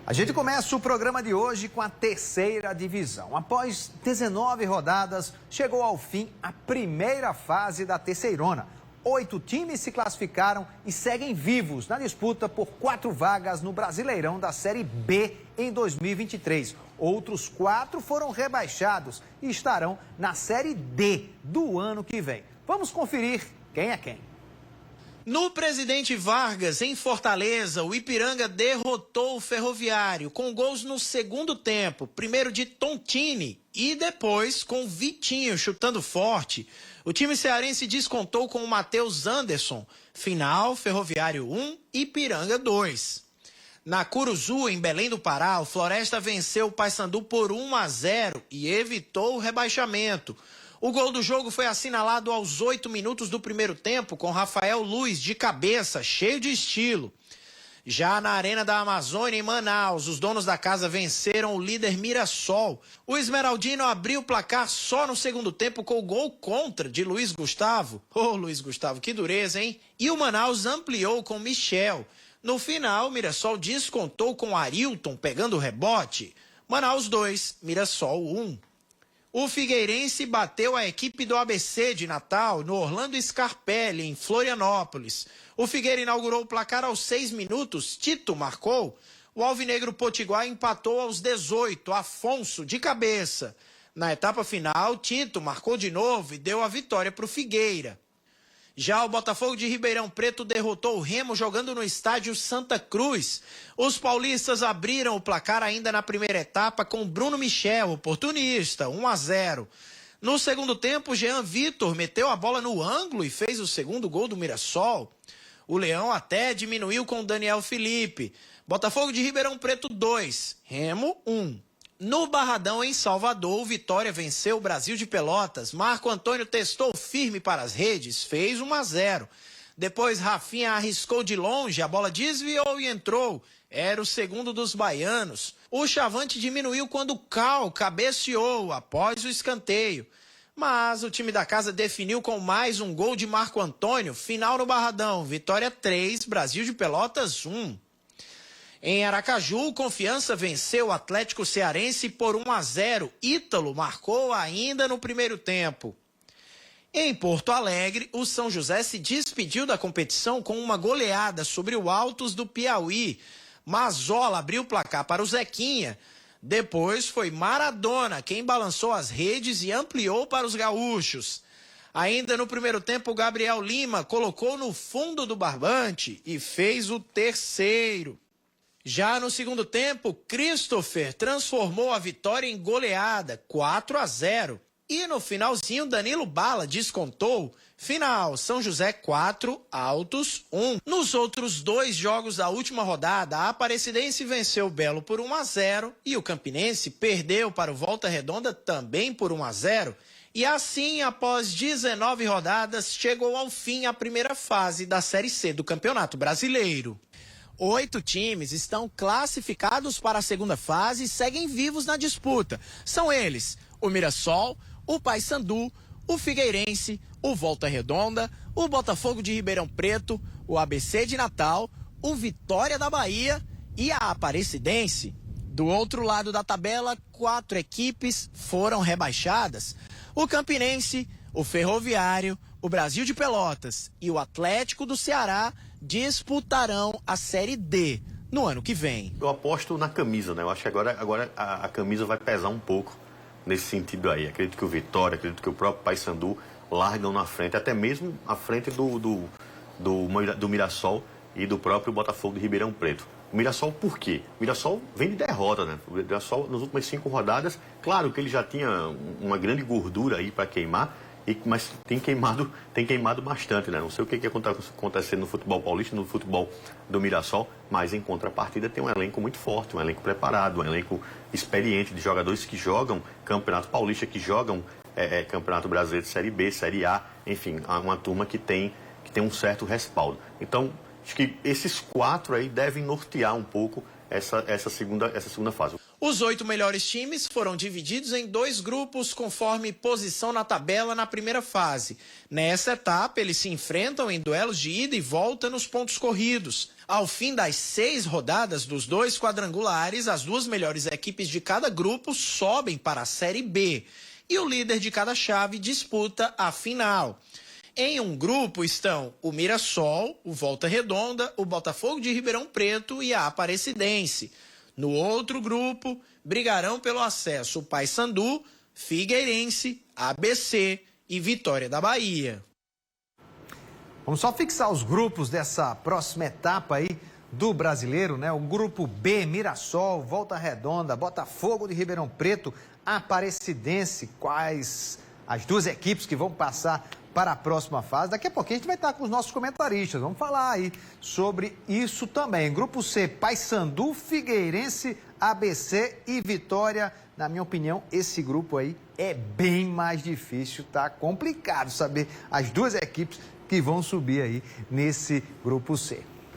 A gente começa o programa de hoje com a terceira divisão. Após 19 rodadas, chegou ao fim a primeira fase da Terceirona. 8 times se classificaram e seguem vivos na disputa por 4 vagas no Brasileirão da Série B em 2023. Outros 4 foram rebaixados e estarão na Série D do ano que vem. Vamos conferir quem é quem. No Presidente Vargas, em Fortaleza, o Ipiranga derrotou o Ferroviário com gols no segundo tempo. Primeiro de Tontini e depois com Vitinho chutando forte. O time cearense descontou com o Matheus Anderson. Final, Ferroviário 1, Ipiranga 2. Na Curuzu, em Belém do Pará, o Floresta venceu o Paysandu por 1-0 e evitou o rebaixamento. O gol do jogo foi assinalado aos 8 minutos do primeiro tempo com Rafael Luiz de cabeça, cheio de estilo. Já na Arena da Amazônia, em Manaus, os donos da casa venceram o líder Mirassol. O Esmeraldino abriu o placar só no segundo tempo com o gol contra de Luiz Gustavo. Ô, Luiz Gustavo, que dureza, hein? E o Manaus ampliou com Michel. No final, o Mirassol descontou com Arilton pegando o rebote. Manaus 2, Mirassol 1. O Figueirense bateu a equipe do ABC de Natal no Orlando Scarpelli, em Florianópolis. O Figueira inaugurou o placar aos 6 minutos, Tito marcou. O Alvinegro Potiguar empatou aos 18, Afonso de cabeça. Na etapa final, Tito marcou de novo e deu a vitória para o Figueira. Já o Botafogo de Ribeirão Preto derrotou o Remo jogando no estádio Santa Cruz. Os paulistas abriram o placar ainda na primeira etapa com Bruno Michel, oportunista, 1-0. No segundo tempo, Jean Vitor meteu a bola no ângulo e fez o segundo gol do Mirassol. O Leão até diminuiu com Daniel Felipe. Botafogo de Ribeirão Preto 2, Remo 1. No Barradão, em Salvador, o Vitória venceu o Brasil de Pelotas. Marco Antônio testou firme para as redes, fez 1-0. Depois, Rafinha arriscou de longe, a bola desviou e entrou. Era o segundo dos baianos. O Chavante diminuiu quando Cal cabeceou após o escanteio. Mas o time da casa definiu com mais um gol de Marco Antônio. Final no Barradão, Vitória 3, Brasil de Pelotas 1. Em Aracaju, o Confiança venceu o Atlético Cearense por 1-0. Ítalo marcou ainda no primeiro tempo. Em Porto Alegre, o São José se despediu da competição com uma goleada sobre o Altos do Piauí. Mazola abriu o placar para o Zequinha. Depois foi Maradona quem balançou as redes e ampliou para os gaúchos. Ainda no primeiro tempo, o Gabriel Lima colocou no fundo do barbante e fez o terceiro. Já no segundo tempo, Christopher transformou a vitória em goleada, 4-0. E no finalzinho, Danilo Bala descontou. Final, São José 4, Altos 1. Nos outros 2 jogos da última rodada, a Aparecidense venceu o Belo por 1-0 e o Campinense perdeu para o Volta Redonda também por 1-0. E assim, após 19 rodadas, chegou ao fim a primeira fase da Série C do Campeonato Brasileiro. 8 times estão classificados para a segunda fase e seguem vivos na disputa. São eles: o Mirassol, o Paysandu, o Figueirense, o Volta Redonda, o Botafogo de Ribeirão Preto, o ABC de Natal, o Vitória da Bahia e a Aparecidense. Do outro lado da tabela, 4 equipes foram rebaixadas: o Campinense, o Ferroviário, o Brasil de Pelotas e o Atlético do Ceará disputarão a Série D no ano que vem. Eu aposto na camisa, né? Eu acho que agora a camisa vai pesar um pouco nesse sentido aí. Acredito que o Vitória, acredito que o próprio Paysandu largam na frente, até mesmo à frente do Mirassol e do próprio Botafogo de Ribeirão Preto. O Mirassol por quê? O Mirassol vem de derrota, né? O Mirassol, nas últimas 5 rodadas, claro que ele já tinha uma grande gordura aí para queimar, mas tem queimado bastante, né? Não sei o que acontecendo no futebol paulista, no futebol do Mirassol, mas em contrapartida tem um elenco muito forte, um elenco preparado, um elenco experiente de jogadores que jogam Campeonato Paulista, que jogam Campeonato Brasileiro de Série B, Série A, enfim, uma turma que tem um certo respaldo. Então, acho que esses 4 aí devem nortear um pouco essa segunda fase. Os 8 melhores times foram divididos em 2 grupos conforme posição na tabela na primeira fase. Nessa etapa, eles se enfrentam em duelos de ida e volta nos pontos corridos. Ao fim das 6 rodadas dos 2 quadrangulares, as 2 melhores equipes de cada grupo sobem para a Série B e o líder de cada chave disputa a final. Em um grupo estão o Mirassol, o Volta Redonda, o Botafogo de Ribeirão Preto e a Aparecidense. No outro grupo, brigarão pelo acesso o Paysandu, Figueirense, ABC e Vitória da Bahia. Vamos só fixar os grupos dessa próxima etapa aí do Brasileiro, né? O grupo B, Mirassol, Volta Redonda, Botafogo de Ribeirão Preto, Aparecidense. Quais as 2 equipes que vão passar para a próxima fase? Daqui a pouquinho a gente vai estar com os nossos comentaristas. Vamos falar aí sobre isso também. Grupo C, Paysandu, Figueirense, ABC e Vitória. Na minha opinião, esse grupo aí é bem mais difícil, tá complicado saber as 2 equipes que vão subir aí nesse grupo C.